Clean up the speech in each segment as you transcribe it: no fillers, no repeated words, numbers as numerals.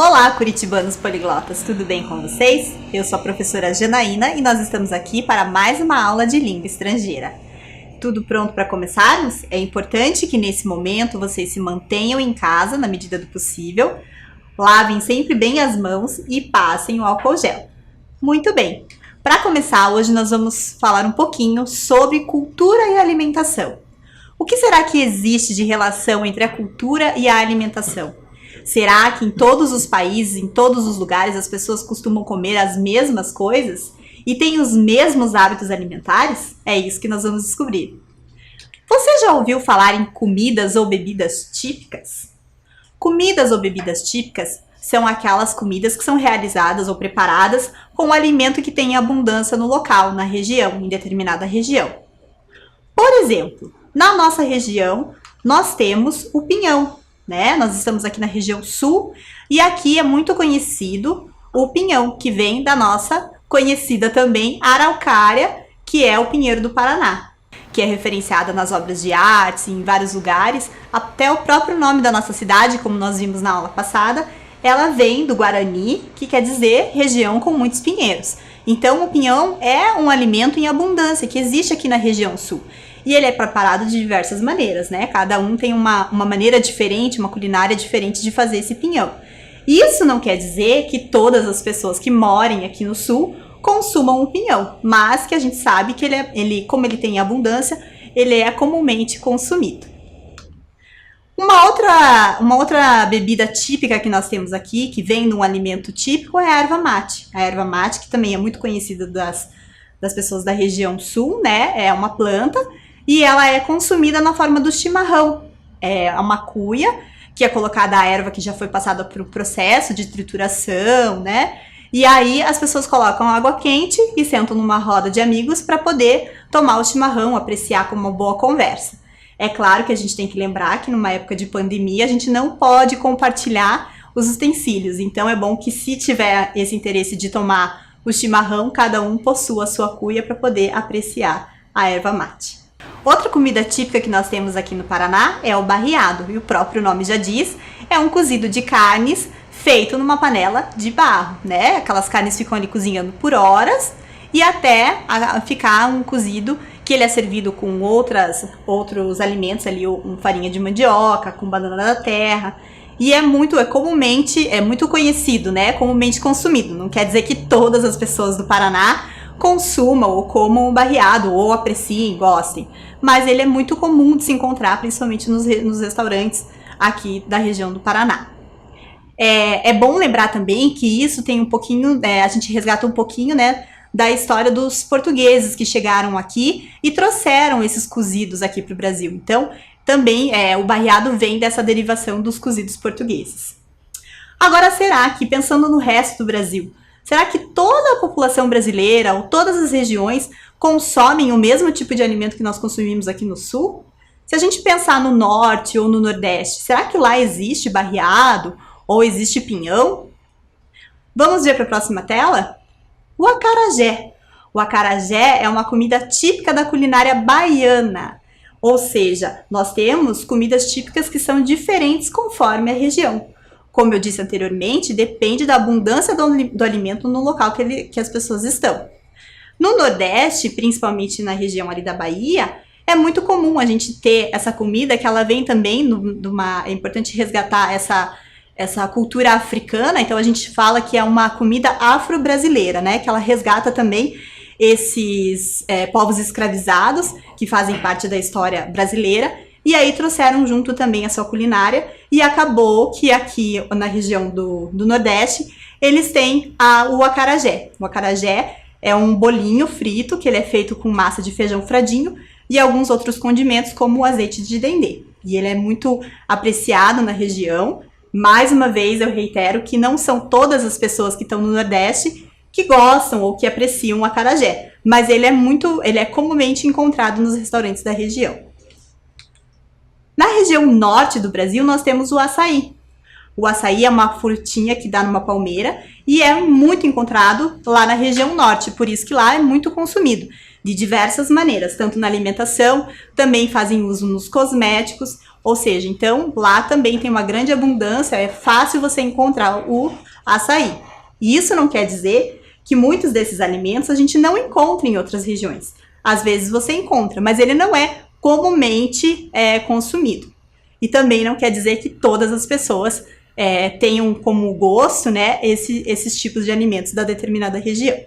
Olá, curitibanos poliglotas, tudo bem com vocês? Eu sou a professora Janaína e nós estamos aqui para mais uma aula de língua estrangeira. Tudo pronto para começarmos? É importante que nesse momento vocês se mantenham em casa na medida do possível, lavem sempre bem as mãos e passem o álcool gel. Muito bem, para começar hoje nós vamos falar um pouquinho sobre cultura e alimentação. O que será que existe de relação entre a cultura e a alimentação? Será que em todos os países, em todos os lugares, as pessoas costumam comer as mesmas coisas e têm os mesmos hábitos alimentares? É isso que nós vamos descobrir. Você já ouviu falar em comidas ou bebidas típicas? Comidas ou bebidas típicas são aquelas comidas que são realizadas ou preparadas com um alimento que tem abundância no local, na região, em determinada região. Por exemplo, na nossa região, nós temos o pinhão. Nós estamos aqui na região sul e aqui é muito conhecido o pinhão, que vem da nossa conhecida também araucária, que é o pinheiro do Paraná, que é referenciada nas obras de arte, em vários lugares, até o próprio nome da nossa cidade, como nós vimos na aula passada, ela vem do Guarani, que quer dizer região com muitos pinheiros. Então o pinhão é um alimento em abundância que existe aqui na região sul. E ele é preparado de diversas maneiras, Cada um tem uma maneira diferente, uma culinária diferente de fazer esse pinhão. Isso não quer dizer que todas as pessoas que morem aqui no sul consumam o pinhão, mas que a gente sabe que como ele tem abundância, ele é comumente consumido. Uma outra bebida típica que nós temos aqui, que vem de um alimento típico, é a erva mate. A erva mate, que também é muito conhecida das pessoas da região sul, É uma planta. E ela é consumida na forma do chimarrão. É uma cuia, que é colocada a erva que já foi passada por um processo de trituração, E aí as pessoas colocam água quente e sentam numa roda de amigos para poder tomar o chimarrão, apreciar com uma boa conversa. É claro que a gente tem que lembrar que numa época de pandemia a gente não pode compartilhar os utensílios. Então é bom que, se tiver esse interesse de tomar o chimarrão, cada um possua a sua cuia para poder apreciar a erva mate. Outra comida típica que nós temos aqui no Paraná é o barreado, e o próprio nome já diz, é um cozido de carnes feito numa panela de barro, Aquelas carnes ficam ali cozinhando por horas e até ficar um cozido que ele é servido com outros alimentos ali, com farinha de mandioca, com banana da terra. E é muito conhecido, comumente consumido. Não quer dizer que todas as pessoas do Paraná consumam ou comam o barreado, ou apreciem, gostem. Mas ele é muito comum de se encontrar, principalmente nos restaurantes aqui da região do Paraná. É bom lembrar também que isso tem um pouquinho, a gente resgata um pouquinho, da história dos portugueses que chegaram aqui e trouxeram esses cozidos aqui para o Brasil. Então, também o barreado vem dessa derivação dos cozidos portugueses. Agora, será que, pensando no resto do Brasil, será que toda a população brasileira ou todas as regiões consomem o mesmo tipo de alimento que nós consumimos aqui no sul? Se a gente pensar no norte ou no nordeste, será que lá existe barreado ou existe pinhão? Vamos ver para a próxima tela? O acarajé. O acarajé é uma comida típica da culinária baiana. Ou seja, nós temos comidas típicas que são diferentes conforme a região. Como eu disse anteriormente, depende da abundância do alimento no local que as pessoas estão. No Nordeste, principalmente na região ali da Bahia, é muito comum a gente ter essa comida que ela vem também é importante resgatar essa cultura africana. Então a gente fala que é uma comida afro-brasileira, Que ela resgata também esses povos escravizados que fazem parte da história brasileira. E aí trouxeram junto também a sua culinária e acabou que aqui na região do Nordeste eles têm o acarajé. O acarajé é um bolinho frito que ele é feito com massa de feijão fradinho e alguns outros condimentos como o azeite de dendê. E ele é muito apreciado na região. Mais uma vez eu reitero que não são todas as pessoas que estão no Nordeste que gostam ou que apreciam o acarajé, mas ele é comumente encontrado nos restaurantes da região. Na região norte do Brasil, nós temos o açaí. O açaí é uma frutinha que dá numa palmeira e é muito encontrado lá na região norte, por isso que lá é muito consumido, de diversas maneiras, tanto na alimentação, também fazem uso nos cosméticos. Ou seja, então lá também tem uma grande abundância, é fácil você encontrar o açaí. E isso não quer dizer que muitos desses alimentos a gente não encontra em outras regiões. Às vezes você encontra, mas ele não é comumente consumido. E também não quer dizer que todas as pessoas tenham como gosto, né, esses tipos de alimentos da determinada região.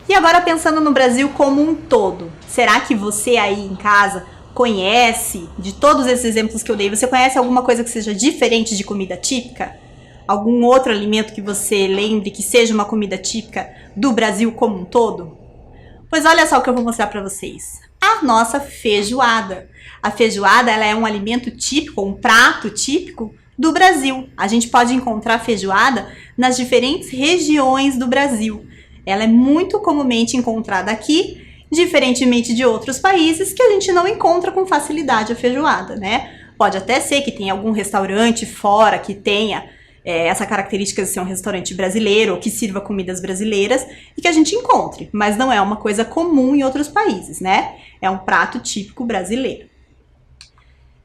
E agora pensando no Brasil como um todo, será que você aí em casa conhece, de todos esses exemplos que eu dei, você conhece alguma coisa que seja diferente de comida típica? Algum outro alimento que você lembre que seja uma comida típica do Brasil como um todo? Pois olha só o que eu vou mostrar para vocês. A nossa feijoada. A feijoada, ela é um alimento típico, um prato típico do Brasil. A gente pode encontrar feijoada nas diferentes regiões do Brasil. Ela é muito comumente encontrada aqui, diferentemente de outros países que a gente não encontra com facilidade a feijoada, né? Pode até ser que tenha algum restaurante fora que tenha essa característica de ser um restaurante brasileiro ou que sirva comidas brasileiras e que a gente encontre, mas não é uma coisa comum em outros países, né? É um prato típico brasileiro.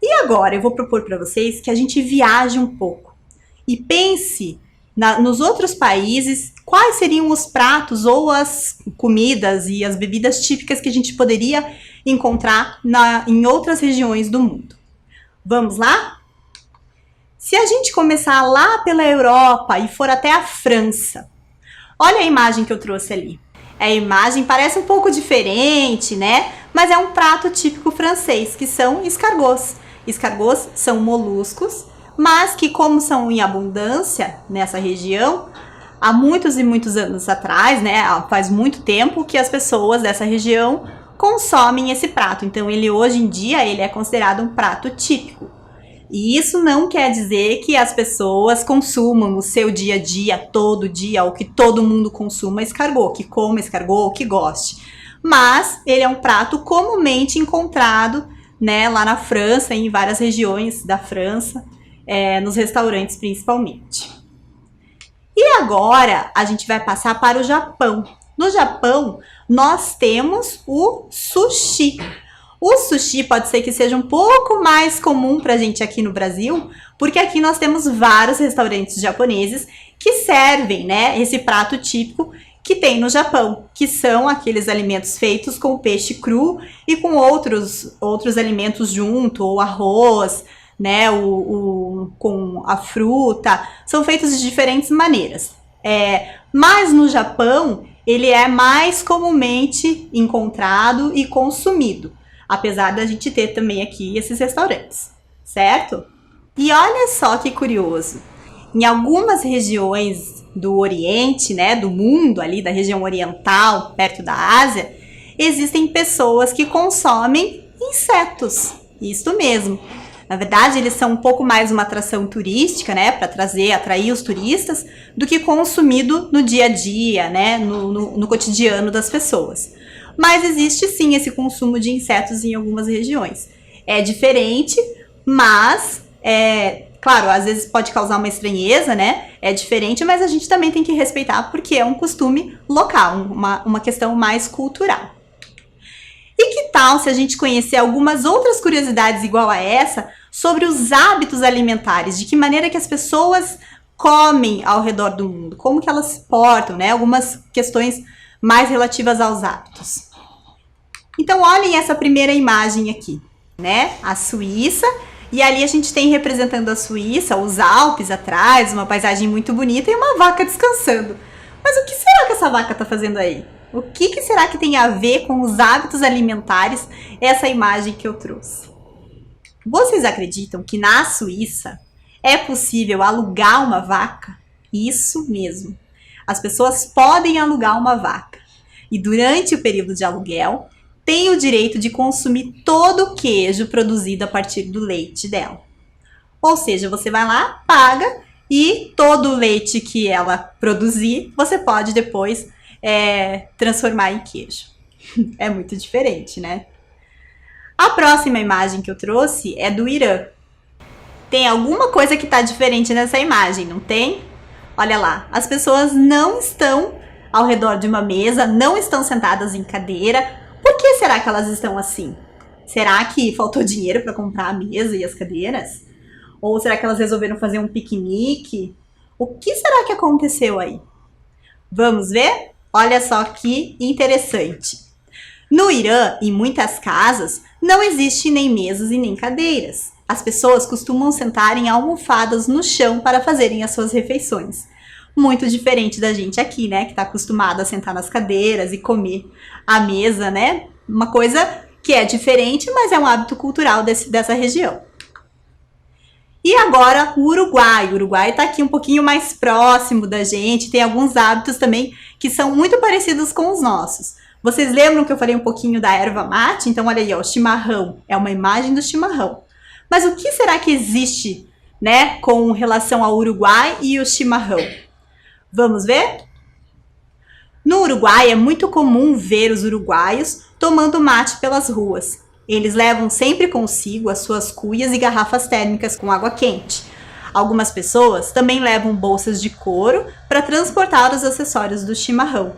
E agora eu vou propor para vocês que a gente viaje um pouco e pense nos outros países quais seriam os pratos ou as comidas e as bebidas típicas que a gente poderia encontrar em outras regiões do mundo. Vamos lá? Se a gente começar lá pela Europa e for até a França, olha a imagem que eu trouxe ali. A imagem parece um pouco diferente, né? Mas é um prato típico francês, que são escargots. Escargots são moluscos, mas que como são em abundância nessa região, há muitos e muitos anos atrás, né? Faz muito tempo que as pessoas dessa região consomem esse prato. Então ele hoje em dia ele é considerado um prato típico. E isso não quer dizer que as pessoas consumam no seu dia a dia, todo dia, ou que todo mundo consuma escargot, que coma escargot ou que goste. Mas ele é um prato comumente encontrado, né, lá na França, em várias regiões da França, nos restaurantes principalmente. E agora a gente vai passar para o Japão. No Japão, nós temos o sushi. O sushi pode ser que seja um pouco mais comum pra gente aqui no Brasil, porque aqui nós temos vários restaurantes japoneses que servem, né, esse prato típico que tem no Japão, que são aqueles alimentos feitos com peixe cru e com outros alimentos junto, ou arroz, né, com a fruta, são feitos de diferentes maneiras. Mas no Japão, ele é mais comumente encontrado e consumido, apesar da gente ter também aqui esses restaurantes, certo? E olha só que curioso, em algumas regiões do Oriente, né, do mundo ali, da região oriental, perto da Ásia, existem pessoas que consomem insetos, isso mesmo. Na verdade, eles são um pouco mais uma atração turística, né, para atrair os turistas, do que consumido no dia a dia, né, no cotidiano das pessoas. Mas existe sim esse consumo de insetos em algumas regiões. É diferente, mas, claro, às vezes pode causar uma estranheza, né? É diferente, mas a gente também tem que respeitar porque é um costume local, uma questão mais cultural. E que tal se a gente conhecer algumas outras curiosidades igual a essa sobre os hábitos alimentares, de que maneira que as pessoas comem ao redor do mundo, como que elas se portam, né? Algumas questões mais relativas aos hábitos. Então, olhem essa primeira imagem aqui, né? A Suíça, e ali a gente tem representando a Suíça, os Alpes atrás, uma paisagem muito bonita e uma vaca descansando. Mas o que será que essa vaca está fazendo aí? O que será que tem a ver com os hábitos alimentares essa imagem que eu trouxe? Vocês acreditam que na Suíça é possível alugar uma vaca? Isso mesmo. As pessoas podem alugar uma vaca. E durante o período de aluguel, tem o direito de consumir todo o queijo produzido a partir do leite dela. Ou seja, você vai lá, paga e todo o leite que ela produzir, você pode depois transformar em queijo. É muito diferente, né? A próxima imagem que eu trouxe é do Irã. Tem alguma coisa que está diferente nessa imagem, não tem? Olha lá, as pessoas não estão ao redor de uma mesa, não estão sentadas em cadeira. Por que será que elas estão assim? Será que faltou dinheiro para comprar a mesa e as cadeiras? Ou será que elas resolveram fazer um piquenique? O que será que aconteceu aí? Vamos ver? Olha só que interessante. No Irã, em muitas casas, não existe nem mesas e nem cadeiras. As pessoas costumam sentar em almofadas no chão para fazerem as suas refeições. Muito diferente da gente aqui, né? Que está acostumado a sentar nas cadeiras e comer à mesa, né? Uma coisa que é diferente, mas é um hábito cultural dessa região. E agora o Uruguai. O Uruguai está aqui um pouquinho mais próximo da gente, tem alguns hábitos também que são muito parecidos com os nossos. Vocês lembram que eu falei um pouquinho da erva mate? Então olha aí, ó, o chimarrão, é uma imagem do chimarrão. Mas o que será que existe, né, com relação ao Uruguai e o chimarrão? Vamos ver? No Uruguai é muito comum ver os uruguaios tomando mate pelas ruas. Eles levam sempre consigo as suas cuias e garrafas térmicas com água quente. Algumas pessoas também levam bolsas de couro para transportar os acessórios do chimarrão.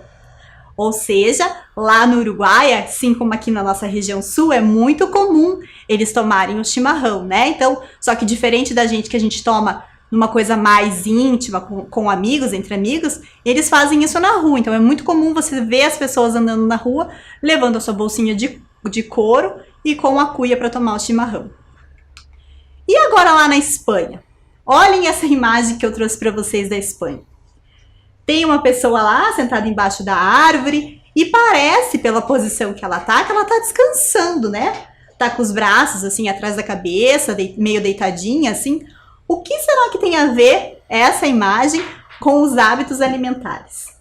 Ou seja, lá no Uruguai, assim como aqui na nossa região sul, é muito comum eles tomarem o chimarrão, né? Então, só que diferente da gente, que a gente toma numa coisa mais íntima, com amigos, entre amigos, eles fazem isso na rua. Então, é muito comum você ver as pessoas andando na rua, levando a sua bolsinha de couro e com a cuia para tomar o chimarrão. E agora lá na Espanha? Olhem essa imagem que eu trouxe para vocês da Espanha. Tem uma pessoa lá sentada embaixo da árvore e parece, pela posição que ela tá descansando, né? Tá com os braços assim atrás da cabeça, meio deitadinha assim. O que será que tem a ver essa imagem com os hábitos alimentares?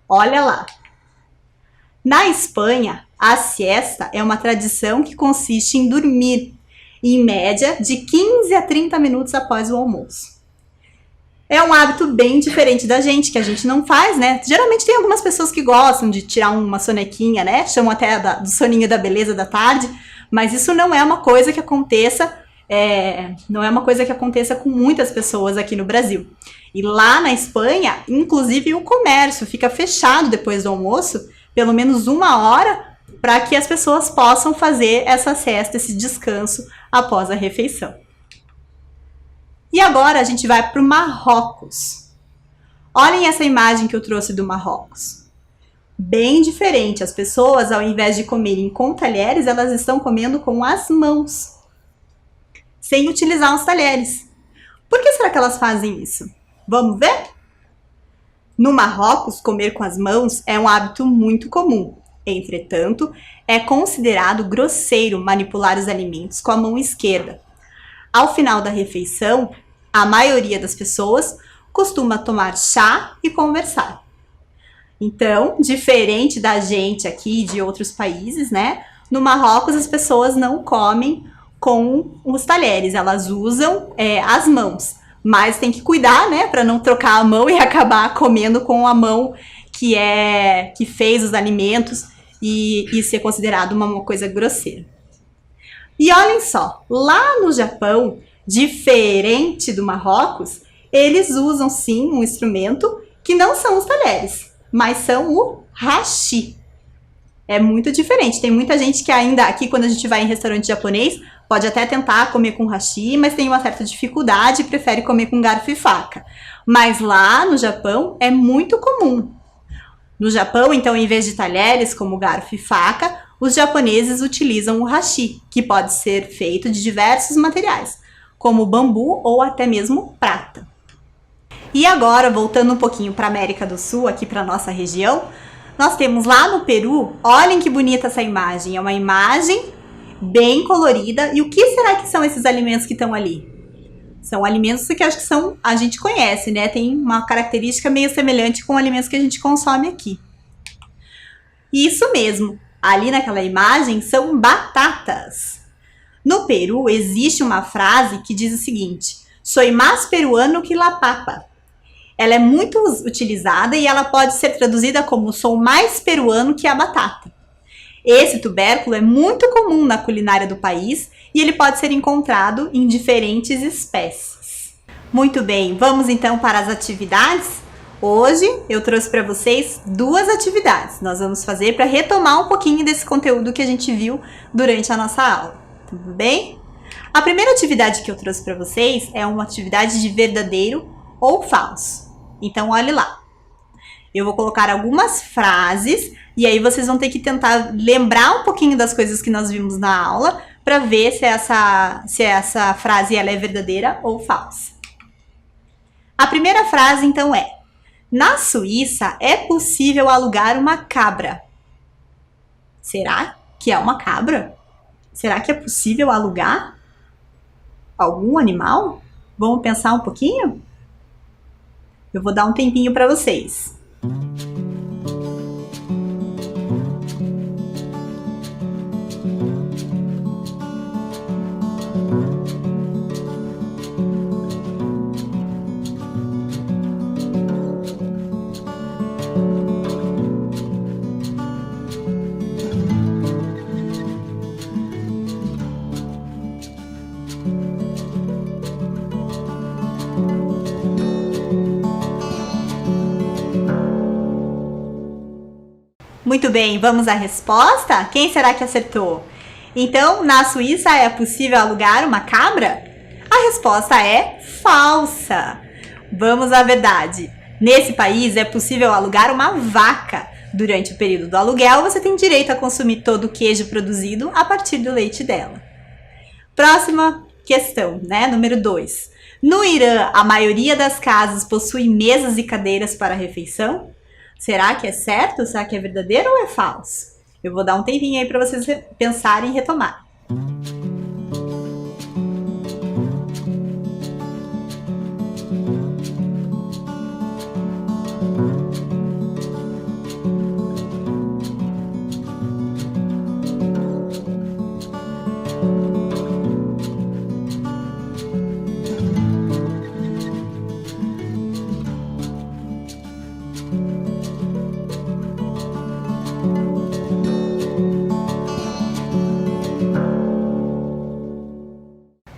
Olha lá. Na Espanha, a siesta é uma tradição que consiste em dormir, em média, de 15 a 30 minutos após o almoço. É um hábito bem diferente da gente, que a gente não faz, né? Geralmente tem algumas pessoas que gostam de tirar uma sonequinha, né? Chamam até do soninho da beleza da tarde, mas isso não é uma coisa que aconteça, não é uma coisa que aconteça com muitas pessoas aqui no Brasil. E lá na Espanha, inclusive o comércio fica fechado depois do almoço, pelo menos 1 hora, para que as pessoas possam fazer essa siesta, esse descanso após a refeição. E agora a gente vai para o Marrocos. Olhem essa imagem que eu trouxe do Marrocos. Bem diferente, as pessoas, ao invés de comerem com talheres, elas estão comendo com as mãos, sem utilizar os talheres. Por que será que elas fazem isso? Vamos ver? No Marrocos, comer com as mãos é um hábito muito comum. Entretanto, é considerado grosseiro manipular os alimentos com a mão esquerda. Ao final da refeição, a maioria das pessoas costuma tomar chá e conversar. Então, diferente da gente aqui de outros países, né? No Marrocos as pessoas não comem com os talheres, elas usam as mãos. Mas tem que cuidar, né? Para não trocar a mão e acabar comendo com a mão que fez os alimentos e ser considerado uma coisa grosseira. E olhem só, lá no Japão, diferente do Marrocos, eles usam sim um instrumento que não são os talheres, mas são o hashi. É muito diferente. Tem muita gente que ainda aqui, quando a gente vai em restaurante japonês, pode até tentar comer com hashi, mas tem uma certa dificuldade e prefere comer com garfo e faca. Mas lá no Japão é muito comum. No Japão, então, em vez de talheres como garfo e faca, os japoneses utilizam o hashi, que pode ser feito de diversos materiais, como bambu ou até mesmo prata. E agora, voltando um pouquinho para a América do Sul, aqui para a nossa região, nós temos lá no Peru, olhem que bonita essa imagem, é uma imagem bem colorida. E o que será que são esses alimentos que estão ali? São alimentos que acho que a gente conhece, né? Tem uma característica meio semelhante com alimentos que a gente consome aqui. Isso mesmo, ali naquela imagem são batatas. No Peru existe uma frase que diz o seguinte: "Soy más peruano que la papa". Ela é muito utilizada e ela pode ser traduzida como "sou mais peruano que a batata". Esse tubérculo é muito comum na culinária do país e ele pode ser encontrado em diferentes espécies. Muito bem, vamos então para as atividades? Hoje eu trouxe para vocês 2 atividades. Nós vamos fazer para retomar um pouquinho desse conteúdo que a gente viu durante a nossa aula. Tudo bem? A primeira atividade que eu trouxe para vocês é uma atividade de verdadeiro ou falso. Então, olhe lá. Eu vou colocar algumas frases e aí vocês vão ter que tentar lembrar um pouquinho das coisas que nós vimos na aula para ver se essa frase ela é verdadeira ou falsa. A primeira frase, então, é: na Suíça é possível alugar uma cabra. Será que é uma cabra? Será que é possível alugar algum animal? Vamos pensar um pouquinho? Eu vou dar um tempinho para vocês. Muito bem, vamos à resposta? Quem será que acertou? Então, na Suíça é possível alugar uma cabra? A resposta é falsa. Vamos à verdade. Nesse país é possível alugar uma vaca. Durante o período do aluguel, você tem direito a consumir todo o queijo produzido a partir do leite dela. Próxima questão, número 2. No Irã, a maioria das casas possui mesas e cadeiras para refeição? Será que é certo? Será que é verdadeiro ou é falso? Eu vou dar um tempinho aí para vocês pensarem e retomar.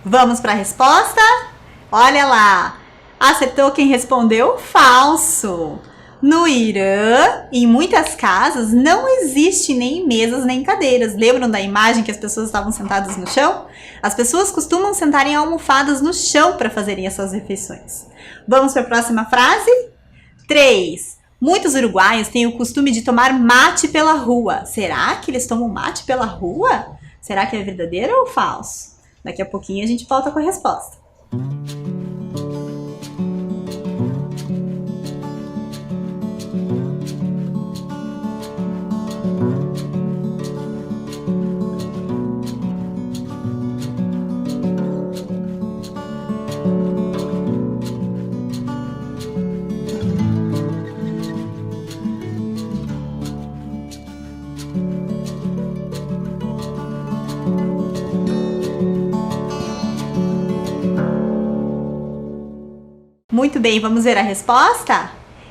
Vamos para a resposta? Olha lá! Acertou quem respondeu falso! No Irã, em muitas casas, não existe nem mesas nem cadeiras. Lembram da imagem que as pessoas estavam sentadas no chão? As pessoas costumam sentar em almofadas no chão para fazerem essas refeições. Vamos para a próxima frase? 3. Muitos uruguaios têm o costume de tomar mate pela rua. Será que eles tomam mate pela rua? Será que é verdadeiro ou falso? Daqui a pouquinho a gente volta com a resposta. Muito bem, vamos ver a resposta?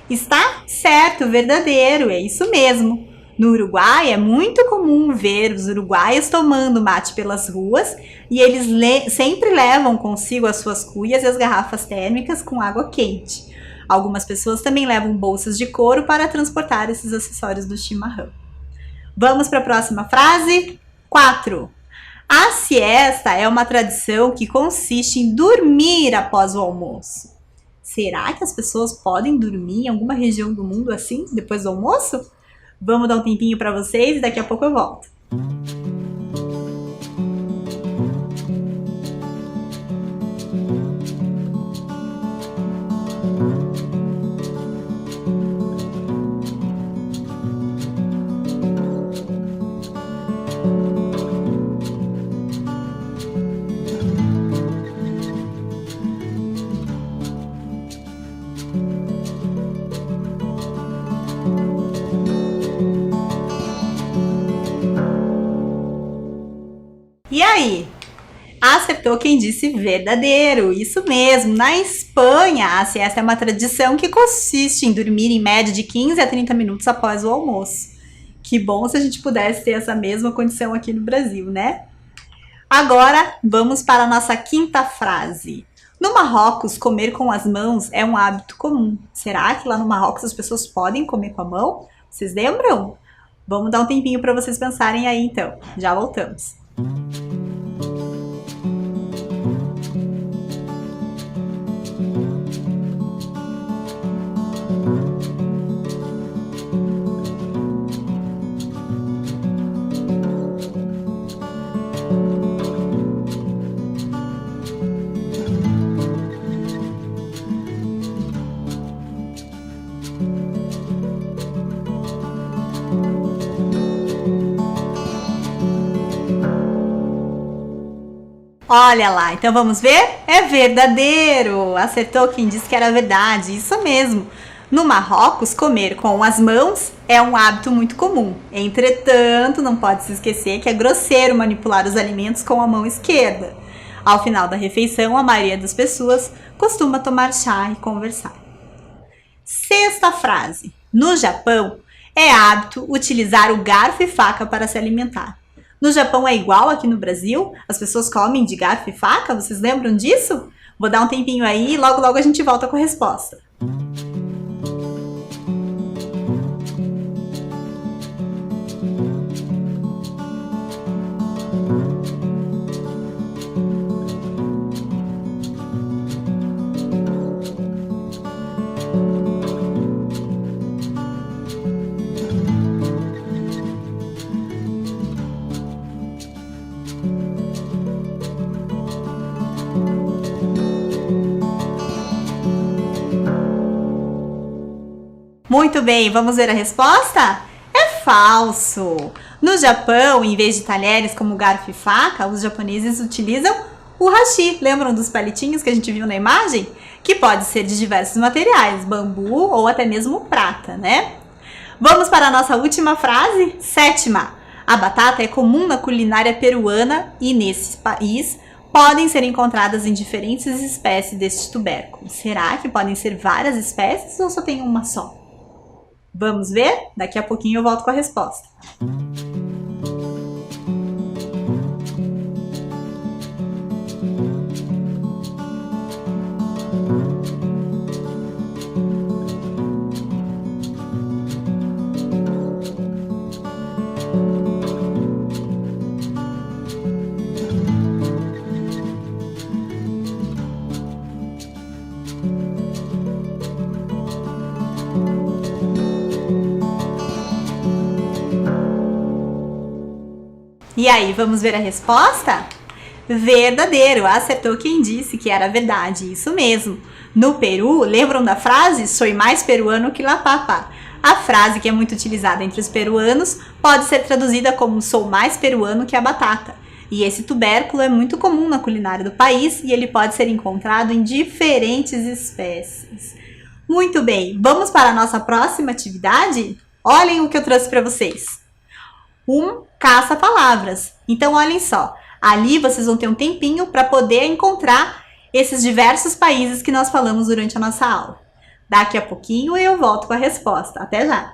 Está certo, verdadeiro, é isso mesmo. No Uruguai é muito comum ver os uruguaios tomando mate pelas ruas e eles sempre levam consigo as suas cuias e as garrafas térmicas com água quente. Algumas pessoas também levam bolsas de couro para transportar esses acessórios do chimarrão. Vamos para a próxima frase? 4. A siesta é uma tradição que consiste em dormir após o almoço. Será que as pessoas podem dormir em alguma região do mundo assim, depois do almoço? Vamos dar um tempinho para vocês e daqui a pouco eu volto. E aí? Acertou quem disse verdadeiro, isso mesmo. Na Espanha, a siesta é uma tradição que consiste em dormir em média de 15 a 30 minutos após o almoço. Que bom se a gente pudesse ter essa mesma condição aqui no Brasil, né? Agora, vamos para a nossa quinta frase. No Marrocos, comer com as mãos é um hábito comum. Será que lá no Marrocos as pessoas podem comer com a mão? Vocês lembram? Vamos dar um tempinho para vocês pensarem aí então. Já voltamos. Olha lá, então vamos ver? É verdadeiro! Acertou quem disse que era verdade, isso mesmo. No Marrocos, comer com as mãos é um hábito muito comum. Entretanto, não pode se esquecer que é grosseiro manipular os alimentos com a mão esquerda. Ao final da refeição, a maioria das pessoas costuma tomar chá e conversar. Sexta frase. No Japão, é hábito utilizar o garfo e faca para se alimentar. No Japão é igual aqui no Brasil? As pessoas comem de garfo e faca? Vocês lembram disso? Vou dar um tempinho aí e logo logo a gente volta com a resposta. Muito bem, vamos ver a resposta? É falso! No Japão, em vez de talheres como garfo e faca, os japoneses utilizam o hashi. Lembram dos palitinhos que a gente viu na imagem? Que pode ser de diversos materiais, bambu ou até mesmo prata, né? Vamos para a nossa última frase? Sétima. A batata é comum na culinária peruana e nesse país podem ser encontradas em diferentes espécies deste tubérculo. Será que podem ser várias espécies ou só tem uma só? Vamos ver? Daqui a pouquinho eu volto com a resposta. E aí, vamos ver a resposta? Verdadeiro, acertou quem disse que era verdade, isso mesmo. No Peru, lembram da frase "Soy mais peruano que la papa"? A frase, que é muito utilizada entre os peruanos, pode ser traduzida como "sou mais peruano que a batata". E esse tubérculo é muito comum na culinária do país e ele pode ser encontrado em diferentes espécies. Muito bem, vamos para a nossa próxima atividade? Olhem o que eu trouxe para vocês. Caça-palavras. Então, olhem só. Ali vocês vão ter um tempinho para poder encontrar esses diversos países que nós falamos durante a nossa aula. Daqui a pouquinho eu volto com a resposta. Até já!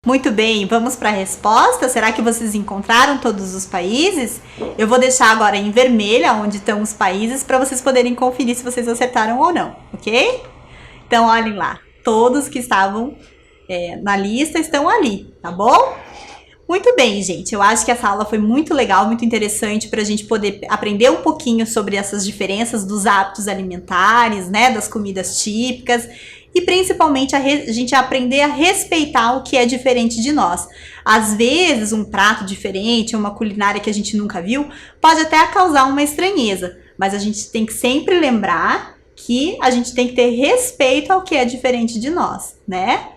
Muito bem, vamos para a resposta. Será que vocês encontraram todos os países? Eu vou deixar agora em vermelho onde estão os países para vocês poderem conferir se vocês acertaram ou não, ok? Então, olhem lá, todos que estavam na lista estão ali, tá bom? Muito bem, gente, eu acho que essa aula foi muito legal, muito interessante para a gente poder aprender um pouquinho sobre essas diferenças dos hábitos alimentares, né, das comidas típicas e principalmente a gente aprender a respeitar o que é diferente de nós. Às vezes, um prato diferente, uma culinária que a gente nunca viu, pode até causar uma estranheza, mas a gente tem que sempre lembrar que a gente tem que ter respeito ao que é diferente de nós, né?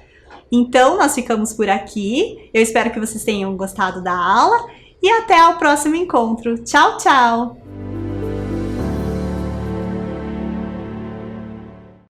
Então, nós ficamos por aqui. Eu espero que vocês tenham gostado da aula e até o próximo encontro. Tchau, tchau!